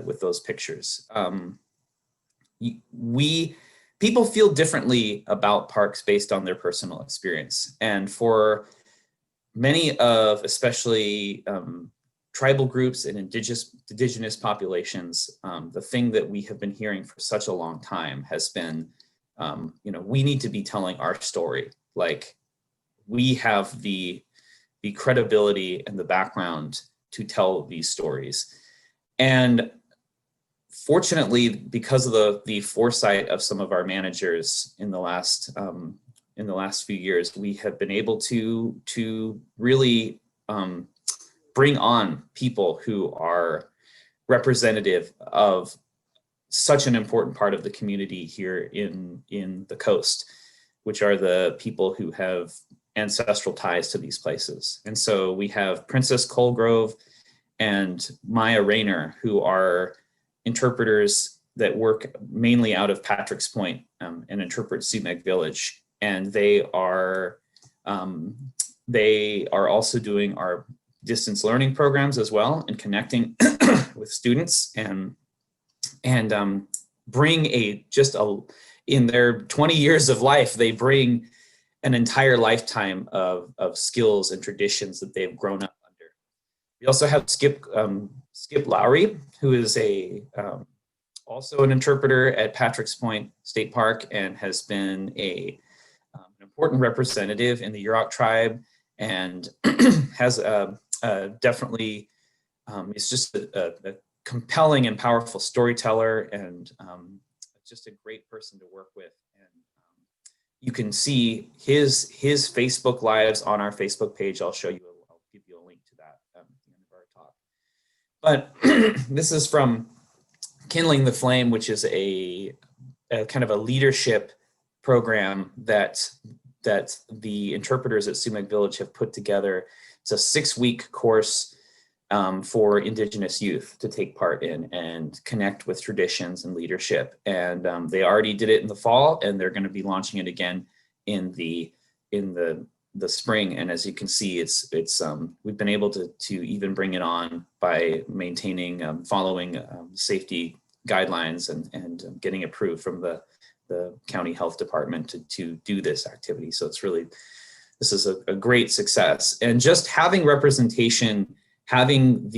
with those pictures. People feel differently about parks based on their personal experience, and for many of especially tribal groups and indigenous populations, the thing that we have been hearing for such a long time has been, we need to be telling our story. Like, we have the credibility and the background to tell these stories. And fortunately, because of the foresight of some of our managers in the last few years, we have been able to really bring on people who are representative of such an important part of the community here in the coast, which are the people who have ancestral ties to these places. And so we have Princess Colgrove and Maya Rayner, who are interpreters that work mainly out of Patrick's Point and interpret Sumac Village. And they are also doing our distance learning programs as well, and connecting with students and bring in their 20 years of life, they bring an entire lifetime of skills and traditions that they've grown up under. We also have Skip Lowry, who is also an interpreter at Patrick's Point State Park and has been an important representative in the Yurok tribe, and has definitely is just a compelling and powerful storyteller, and just a great person to work with. And you can see his Facebook lives on our Facebook page. I'll give you a link to that at the end of our talk. But this is from Kindling the Flame, which is a kind of a leadership program that the interpreters at Sumac Village have put together. It's a 6-week course for Indigenous youth to take part in and connect with traditions and leadership. And they already did it in the fall, and they're going to be launching it again in the spring. And as you can see, it's we've been able to even bring it on by maintaining, following safety guidelines and getting approved from the county health department to do this activity. So this is a great success. And just having representation, having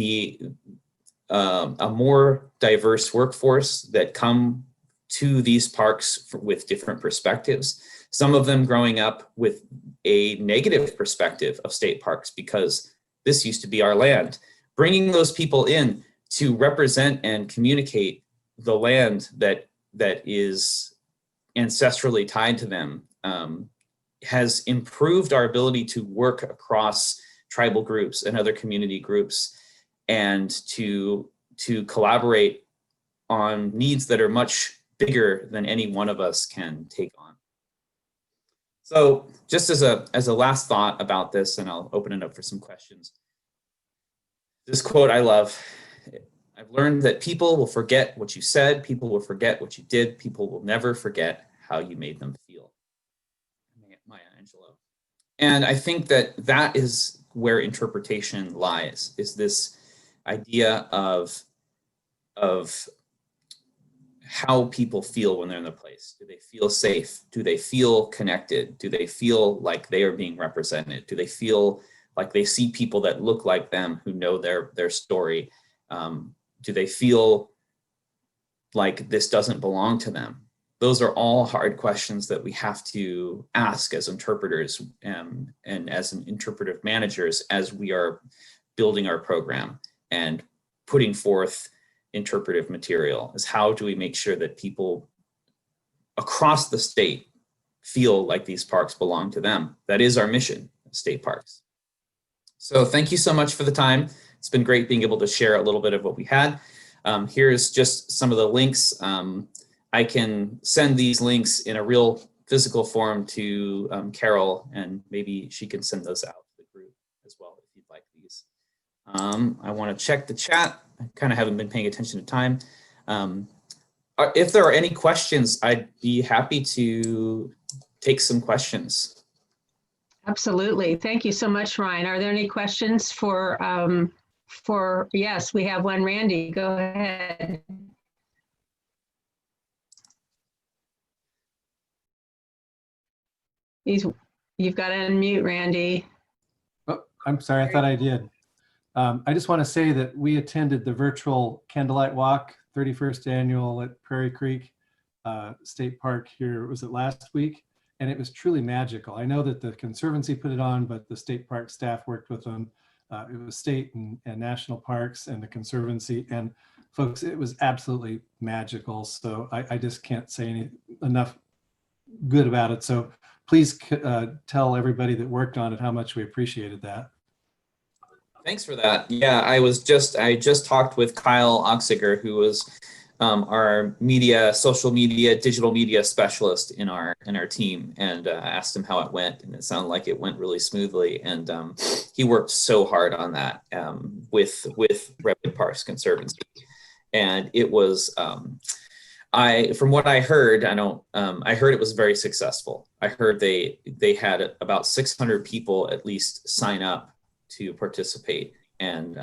a more diverse workforce that come to these parks with different perspectives, some of them growing up with a negative perspective of state parks because this used to be our land. Bringing those people in to represent and communicate the land that is ancestrally tied to them has improved our ability to work across tribal groups and other community groups, and to collaborate on needs that are much bigger than any one of us can take on. So just as a last thought about this, and I'll open it up for some questions. This quote I love: I've learned that people will forget what you said, people will forget what you did, people will never forget how you made them feel. Maya Angelou. And I think that is where interpretation lies, is this idea of how people feel when they're in the place. Do they feel safe? Do they feel connected? Do they feel like they are being represented? Do they feel like they see people that look like them who know their story? Do they feel like this doesn't belong to them? Those are all hard questions that we have to ask as interpreters and as interpretive managers as we are building our program and putting forth interpretive material. Is how do we make sure that people across the state feel like these parks belong to them? That is our mission, state parks. So thank you so much for the time. It's been great being able to share a little bit of what we had. Here's just some of the links. I can send these links in a real physical form to Carol, and maybe she can send those out to the group as well if you'd like these. I want to check the chat. I kind of haven't been paying attention to time. If there are any questions, I'd be happy to take some questions. Absolutely. Thank you so much, Ryan. Are there any questions for yes, we have one. Randy, go ahead. You've got to unmute, Randy. Oh, I'm sorry, I thought I did. I just want to say that we attended the virtual candlelight walk, 31st annual at Prairie Creek State Park here, was it last week? And it was truly magical. I know that the Conservancy put it on, but the state park staff worked with them. It was state and national parks and the Conservancy, and folks, it was absolutely magical. So I just can't say enough good about it. So please tell everybody that worked on it how much we appreciated that. Thanks for that. Yeah, I just talked with Kyle Oxiger, who was our social media, digital media specialist in our team, and asked him how it went, and it sounded like it went really smoothly. And he worked so hard on that with Redwood Parks Conservancy, and it was. From what I heard, I heard it was very successful. I heard they had about 600 people at least sign up to participate, and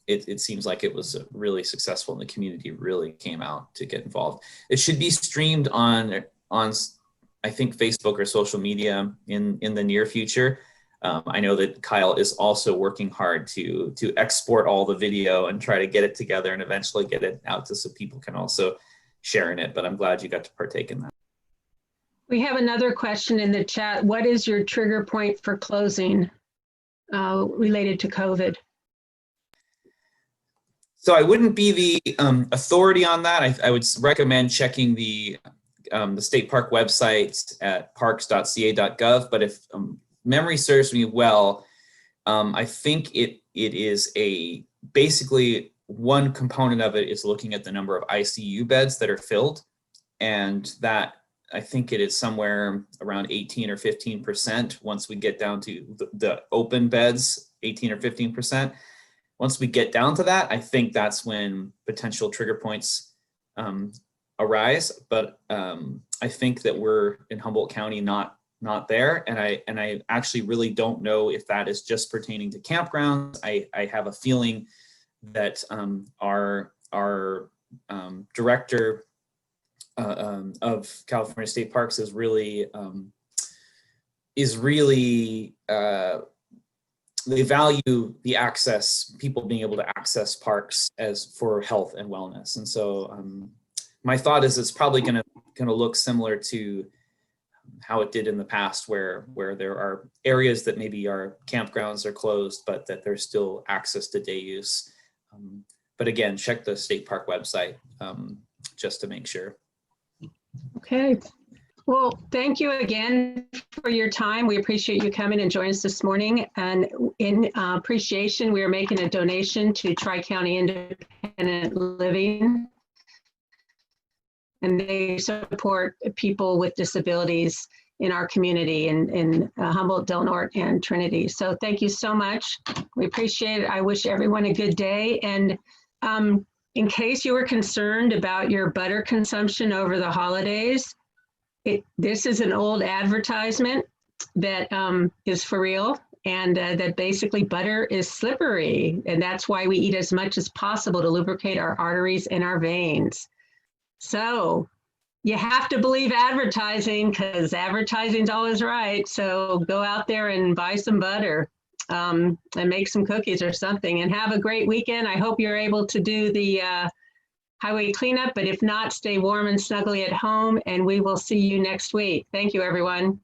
it seems like it was really successful, and the community really came out to get involved. It should be streamed on I think Facebook or social media in the near future. I know that Kyle is also working hard to export all the video and try to get it together and eventually get it out to so people can also share in it, but I'm glad you got to partake in that. We have another question in the chat. What is your trigger point for closing related to COVID? So I wouldn't be the authority on that. I would recommend checking the state park website at parks.ca.gov. But if memory serves me well, I think it is basically one component of it is looking at the number of ICU beds that are filled, and that I think it is somewhere around 18 or 15% once we get down to the open beds, 18 or 15%. Once we get down to that, I think that's when potential trigger points arise. But I think that we're in Humboldt County not there, and I actually really don't know if that is just pertaining to campgrounds. I have a feeling that our director of California State Parks is really they value the access, people being able to access parks as for health and wellness. And so my thought is it's probably going to look similar to how it did in the past, where there are areas that maybe our campgrounds are closed, but that there's still access to day use. But again, check the state park website just to make sure. Okay. Well, thank you again for your time. We appreciate you coming and joining us this morning. And in appreciation, we are making a donation to Tri-County Independent Living. And they support people with disabilities in our community in Humboldt, Del Norte, and Trinity. So thank you so much. We appreciate it. I wish everyone a good day. And in case you were concerned about your butter consumption over the holidays, this is an old advertisement that is for real, and that basically butter is slippery, and that's why we eat as much as possible to lubricate our arteries and our veins. So you have to believe advertising, because advertising's always right. So go out there and buy some butter and make some cookies or something, and have a great weekend. I hope you're able to do the highway cleanup, but if not, stay warm and snuggly at home, and we will see you next week. Thank you, everyone.